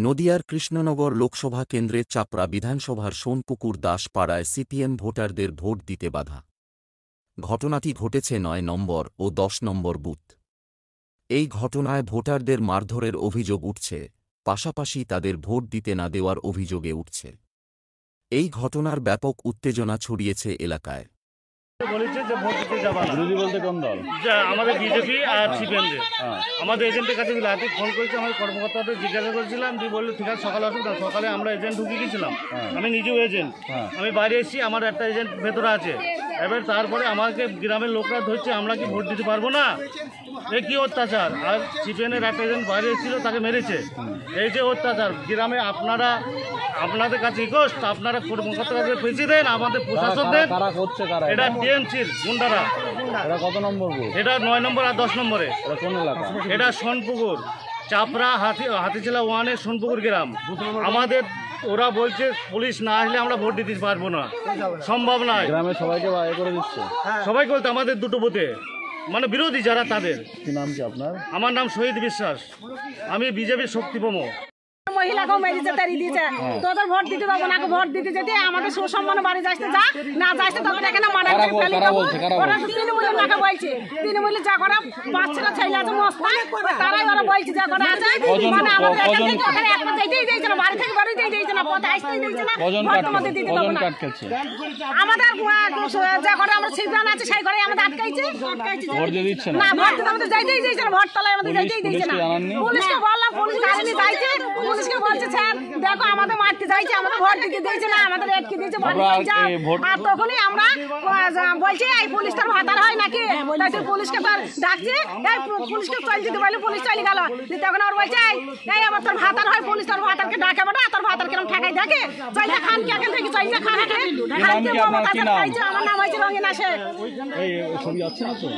নদিয়ার কৃষ্ণনগর লোকসভা কেন্দ্রের চাপড়া বিধানসভার সোনপুকুর দাসপাড়ায় সিপিএম ভোটারদের ভোট দিতে বাধা। ঘটনাটি ঘটেছে ৯ নম্বর ও ১০ নম্বর বুথ। এই ঘটনায় ভোটারদের মারধরের অভিযোগ উঠছে, পাশাপাশি তাদের ভোট দিতে না দেওয়ার অভিযোগে উঠছে। এই ঘটনার ব্যাপক উত্তেজনা ছড়িয়েছে এলাকায়। বলেছে যে ভোট দিতে যাবা না। বিরোধী বলতে কোন দল? আমাদের বিজেপি আর সিপিএম। আমাদের এজেন্টের কাছে রাতে ফোন করেছে, আমাদের কর্মকর্তাদের জিজ্ঞাসা করেছিলাম, দিয়ে বললো ঠিক আছে সকালে আসুন। সকালে আমরা এজেন্ট ঢুকিয়ে গেছিলাম, আমি নিজেও এজেন্ট। আমি বাইরে এসেছি, আমার একটা এজেন্ট ভেতরে আছে। এবার তারপরে আমাকে গ্রামের লোকরা ধরছে, আমরা কি ভোট দিতে পারবো না? এ কি অত্যাচার! আর সিপিএমের একটা এজেন্ট বাইরে এসেছিল, তাকে মেরেছে। এই যে অত্যাচার গ্রামে, আপনাদের কাছে রিকোয়েস্ট, আপনারা কর্মকর্তাদের পেঁচে দেন, আমাদের প্রশাসন দেন। এটা টিএমসির গুন্ডারা। এটা কত নম্বর? এটা ৯ নম্বর আর ১০ নম্বরে। কোন এলাকা? এটা সোনপুকুর, চাপড়া হাতিছিলা 1-এর সোনপুকুর গ্রাম। আমাদের ওরা বলছে পুলিশ না আসলে আমরা ভোট দিতে পারবো না, সম্ভব নয়। গ্রামে সবাইকে বাইরে করে দিচ্ছে? সবাইকে বলতে আমাদের দুটো বুথে, মানে বিরোধী যারা তাদের। কি নাম কি আপনার? আমার নাম শহীদ বিশ্বাস, আমি বিজেপির শক্তিপম। মহিলাকেও মেরেছে, তাড়িয়ে দিয়েছে। তোদের ভোট দিতে পারবো না, ভোট দিতে যেতে আমাদের সুসম্মান বাড়ি যাইতে যা না যাইতে তোদের এখানে মারা ওরা তৃণমূলের নাকে বলছে। তৃণমূলের যা করা বাচ্চারা ছেলে আছে মস্তান, তারাই ওরা বলছে যা করা আছে। মানে আমাদের এখান থেকে ওখানে একটা যেতেই দিয়েছে না, বাড়ি থেকে বাড়িতেই দিয়েছে না, পথে আসতেই দিয়েছে না। ভোট আমাদের দিতে পারবো না। আমাদের যা করে আমরা সিদ্ধান আছে সেই করে আমাদের আটকাইছে। ভোট দিয়ে দিচ্ছে না, ভোট দিতে আমাদের যাইতেই দিয়েছে না, ভোট তলায় আমাদের যাইতেই দিয়েছে না। পুলিশকে বললাম, পুলিশ গাড়ি যাইছে। পুলিশকে বলছে স্যার দেখো আমাদের মারতে যাইছে, আমাদের ভোট দিতে দিয়েছে না, আমাদের এটকে দিয়েছে। আর তখনই আমরা বলছি এই পুলিশটার ভাতার হয় নাকি, তাই পুলিশকে তার ডাকছে, এই পুলিশকে চল দিতে বলে পুলিশ চলে গেল। তখন আর বলছে এই আমার তোর ভাতার হয়, পুলিশ তোর ভাতারকে ডাকে বেটা, তোর ভাতার কিরম ঠেকাই দেখে চলছে খান কে এখান থেকে চলছে খান। আমার নাম হয়েছে রঙিনা শেখ। এই ছবি আছে না তো?